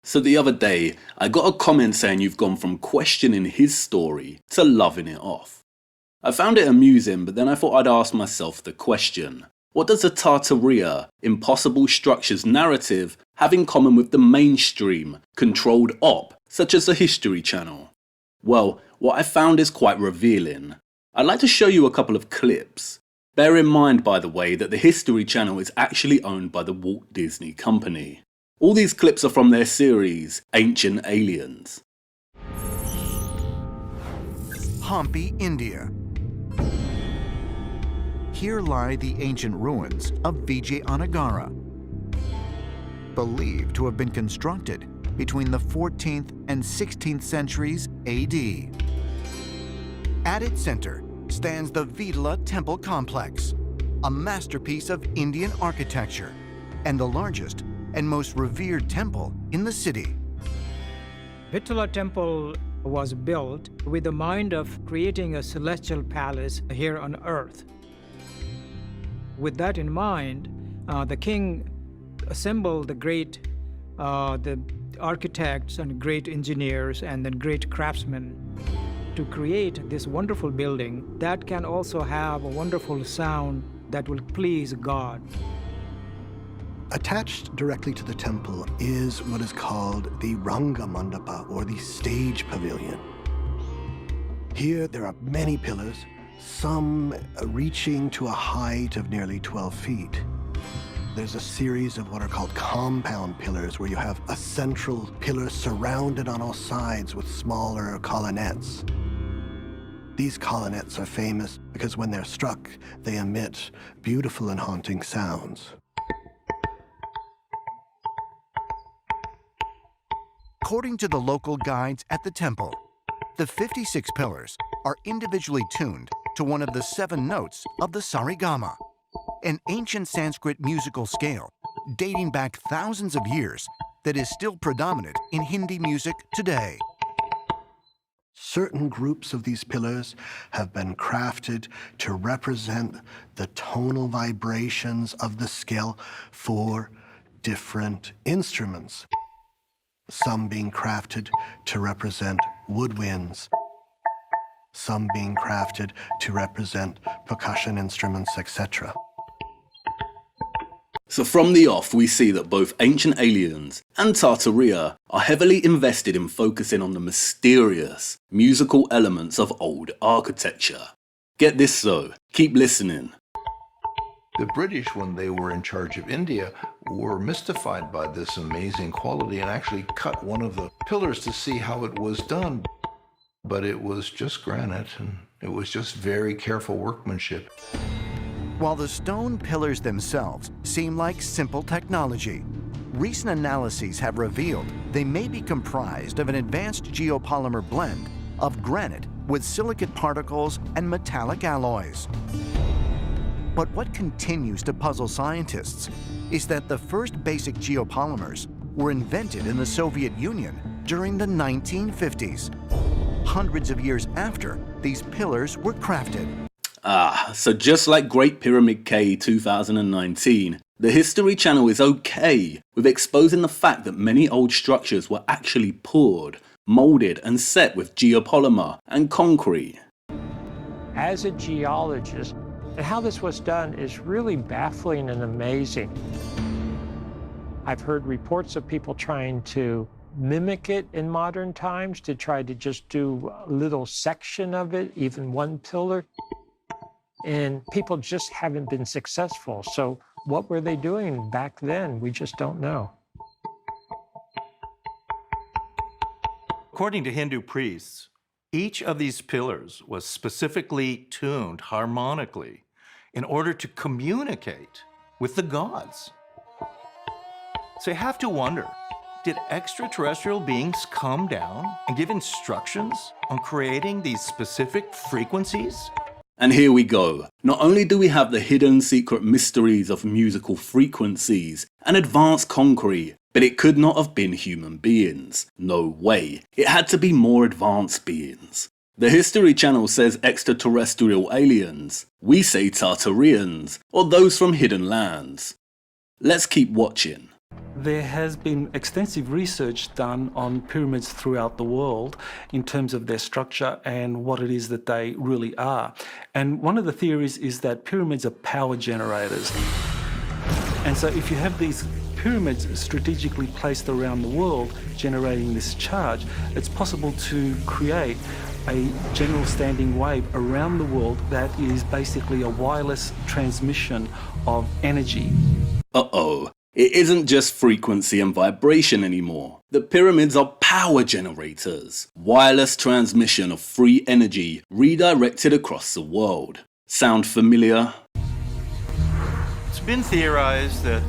So the other day, I got a comment saying you've gone from questioning his story to loving it off. I found it amusing, but then I thought I'd ask myself the question. What does the Tartaria, Impossible Structures narrative have in common with the mainstream, controlled op, such as the History Channel? Well, what I found is quite revealing. I'd like to show you a couple of clips. Bear in mind, by the way, that the History Channel is actually owned by the Walt Disney Company. All these clips are from their series, Ancient Aliens. Hampi, India. Here lie the ancient ruins of Vijayanagara, believed to have been constructed between the 14th and 16th centuries AD. At its center stands the Vitala Temple Complex, a masterpiece of Indian architecture and the largest and most revered temple in the city. Vitala Temple was built with the mind of creating a celestial palace here on earth. With that in mind, the king assembled the architects and great engineers and then great craftsmen to create this wonderful building that can also have a wonderful sound that will please God. Attached directly to the temple is what is called the Ranga Mandapa, or the stage pavilion. Here there are many pillars, some reaching to a height of nearly 12 feet. There's a series of what are called compound pillars, where you have a central pillar surrounded on all sides with smaller colonnettes. These colonnettes are famous because when they're struck, they emit beautiful and haunting sounds. According to the local guides at the temple, the 56 pillars are individually tuned to one of the 7 notes of the Sarigama, an ancient Sanskrit musical scale dating back thousands of years that is still predominant in Hindi music today. Certain groups of these pillars have been crafted to represent the tonal vibrations of the scale for different instruments. Some being crafted to represent woodwinds, some being crafted to represent percussion instruments, etc. So from the off, we see that both Ancient Aliens and Tartaria are heavily invested in focusing on the mysterious musical elements of old architecture. Get this though, keep listening. The British, when they were in charge of India, were mystified by this amazing quality and actually cut one of the pillars to see how it was done. But it was just granite, and it was just very careful workmanship. While the stone pillars themselves seem like simple technology, recent analyses have revealed they may be comprised of an advanced geopolymer blend of granite with silicate particles and metallic alloys. But what continues to puzzle scientists is that the first basic geopolymers were invented in the Soviet Union during the 1950s, hundreds of years after these pillars were crafted. So just like Great Pyramid K 2019, the History Channel is okay with exposing the fact that many old structures were actually poured, moulded and set with geopolymer and concrete. As a geologist, and how this was done is really baffling and amazing. I've heard reports of people trying to mimic it in modern times, to try to just do a little section of it, even one pillar. And people just haven't been successful. So what were they doing back then? We just don't know. According to Hindu priests, each of these pillars was specifically tuned harmonically in order to communicate with the gods. So you have to wonder, did extraterrestrial beings come down and give instructions on creating these specific frequencies? And here we go. Not only do we have the hidden secret mysteries of musical frequencies and advanced concrete, but it could not have been human beings. No way. It had to be more advanced beings. The History Channel says extraterrestrial aliens. We say Tartarians, or those from hidden lands. Let's keep watching. There has been extensive research done on pyramids throughout the world in terms of their structure and what it is that they really are. And one of the theories is that pyramids are power generators. And so if you have these pyramids strategically placed around the world generating this charge, it's possible to create a general standing wave around the world that is basically a wireless transmission of energy. Uh-oh. It isn't just frequency and vibration anymore. The pyramids are power generators. Wireless transmission of free energy redirected across the world. Sound familiar? It's been theorized that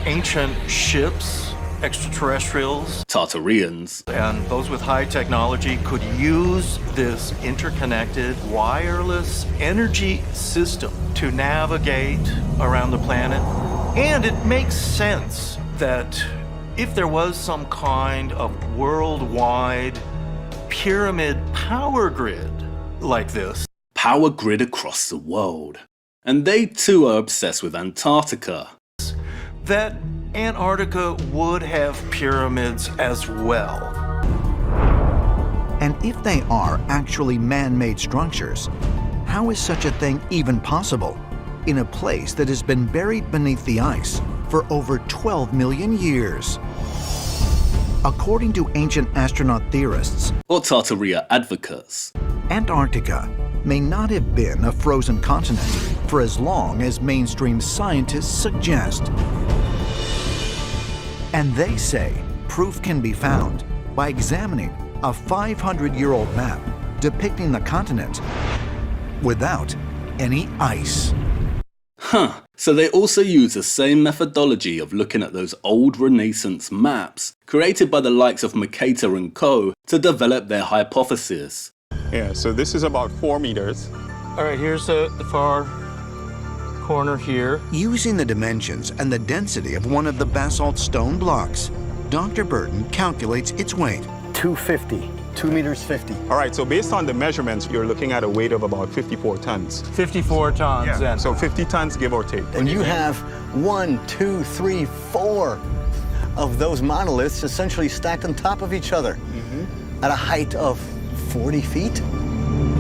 ancient ships, extraterrestrials, Tartarians, and those with high technology could use this interconnected wireless energy system to navigate around the planet. And it makes sense that if there was some kind of worldwide pyramid power grid like this, power grid across the world. And they too are obsessed with Antarctica. that Antarctica would have pyramids as well. And if they are actually man-made structures, how is such a thing even possible in a place that has been buried beneath the ice for over 12 million years? According to ancient astronaut theorists, Or Tartaria advocates. Antarctica may not have been a frozen continent for as long as mainstream scientists suggest. And they say proof can be found by examining a 500-year-old map depicting the continent without any ice. Huh, so they also use the same methodology of looking at those old Renaissance maps created by the likes of Mercator and Co. to develop their hypothesis. Yeah, so this is about 4 meters. All right, here's the far corner here. Using the dimensions and the density of one of the basalt stone blocks, Dr. Burton calculates its weight. 250, 2 meters 50. All right, so based on the measurements, you're looking at a weight of about 54 tons. 54 tons. Yeah, so 50 tons, give or take. And you have 1, 2, 3, 4 of those monoliths essentially stacked on top of each other at a height of 40 feet.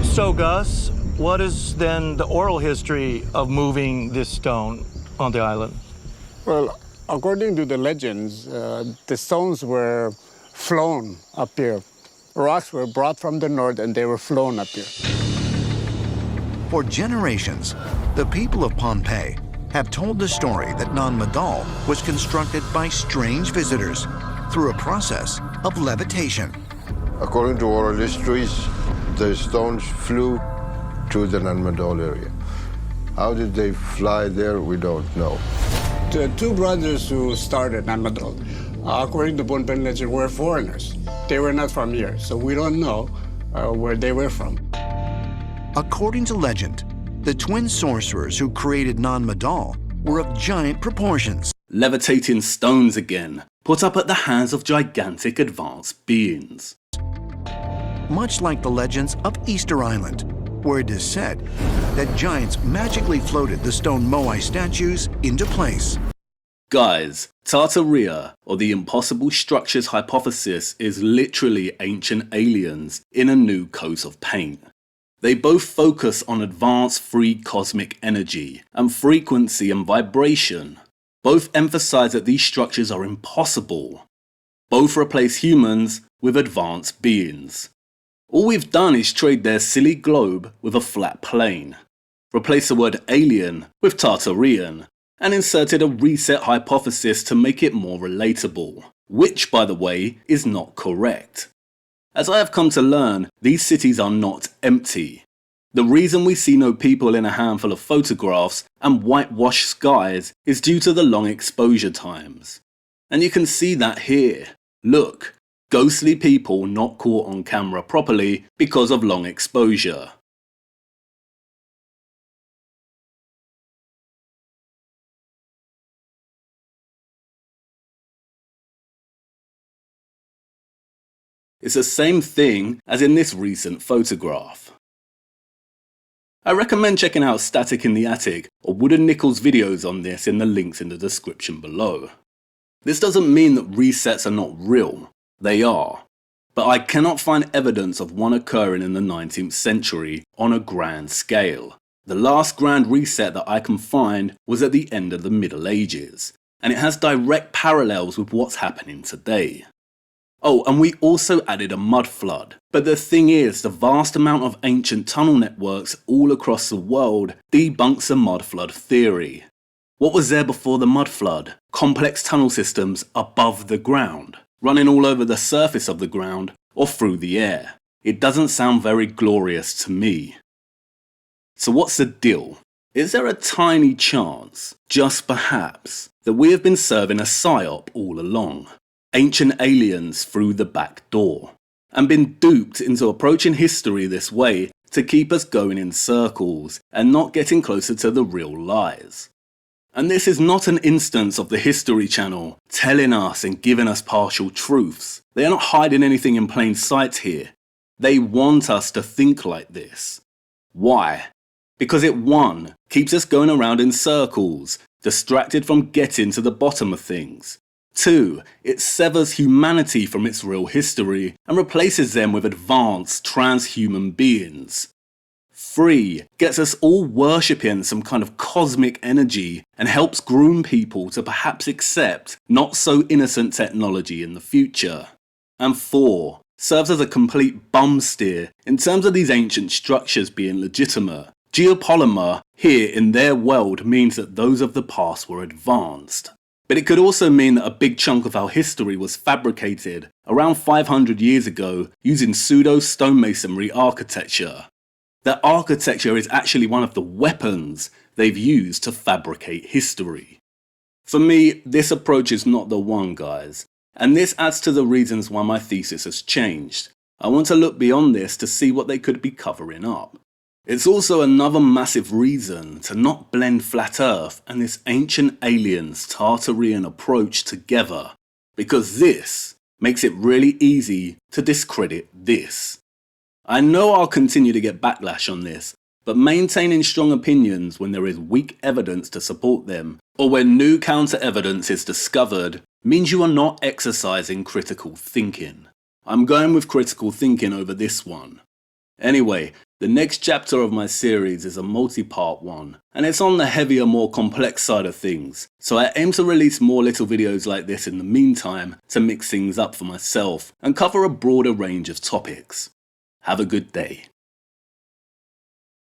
So, Gus, what is then the oral history of moving this stone on the island? Well, according to the legends, the stones were flown up here. Rocks were brought from the north and they were flown up here. For generations, the people of Pompeii have told the story that Nan Madol was constructed by strange visitors through a process of levitation. According to oral histories, the stones flew to the Nan Madol area. How did they fly there, we don't know. The two brothers who started Nan Madol, according to Pohnpei legend, were foreigners. They were not from here, so we don't know where they were from. According to legend, the twin sorcerers who created Nan Madol were of giant proportions. Levitating stones again, put up at the hands of gigantic advanced beings. Much like the legends of Easter Island, where it is said that giants magically floated the stone Moai statues into place. Guys, Tartaria, or the impossible structures hypothesis, is literally ancient aliens in a new coat of paint. They both focus on advanced free cosmic energy and frequency and vibration. Both emphasize that these structures are impossible. Both replace humans with advanced beings. All we've done is trade their silly globe with a flat plane, replace the word alien with Tartarian, and inserted a reset hypothesis to make it more relatable, which, by the way, is not correct. As I have come to learn, these cities are not empty. The reason we see no people in a handful of photographs and whitewashed skies is due to the long exposure times. And you can see that here. Look, ghostly people not caught on camera properly because of long exposure. It's the same thing as in this recent photograph. I recommend checking out Static in the Attic or Wooden Nickels videos on this in the links in the description below. This doesn't mean that resets are not real. They are. But I cannot find evidence of one occurring in the 19th century on a grand scale. The last grand reset that I can find was at the end of the Middle Ages, and it has direct parallels with what's happening today. Oh, and we also added a mud flood. But the thing is, the vast amount of ancient tunnel networks all across the world debunks the mud flood theory. What was there before the mud flood? Complex tunnel systems above the ground, running all over the surface of the ground or through the air. It doesn't sound very glorious to me. So what's the deal? Is there a tiny chance, just perhaps, that we have been serving a psyop all along? Ancient aliens through the back door, and been duped into approaching history this way to keep us going in circles and not getting closer to the real lies. And this is not an instance of the History Channel telling us and giving us partial truths. They are not hiding anything in plain sight here. They want us to think like this. Why? Because it 1. Keeps us going around in circles, distracted from getting to the bottom of things. 2. It severs humanity from its real history and replaces them with advanced transhuman beings. 3. Gets us all worshipping some kind of cosmic energy and helps groom people to perhaps accept not so innocent technology in the future. And 4. Serves as a complete bum steer in terms of these ancient structures being legitimate. Geopolymer here in their world means that those of the past were advanced. But it could also mean that a big chunk of our history was fabricated around 500 years ago using pseudo-stonemasonry architecture. That architecture is actually one of the weapons they've used to fabricate history. For me, this approach is not the one, guys, and this adds to the reasons why my thesis has changed. I want to look beyond this to see what they could be covering up. It's also another massive reason to not blend Flat Earth and this ancient aliens Tartarian approach together, because this makes it really easy to discredit this. I know I'll continue to get backlash on this, but maintaining strong opinions when there is weak evidence to support them, or when new counter-evidence is discovered, means you are not exercising critical thinking. I'm going with critical thinking over this one. Anyway, the next chapter of my series is a multi-part one, and it's on the heavier, more complex side of things, so I aim to release more little videos like this in the meantime to mix things up for myself and cover a broader range of topics. Have a good day.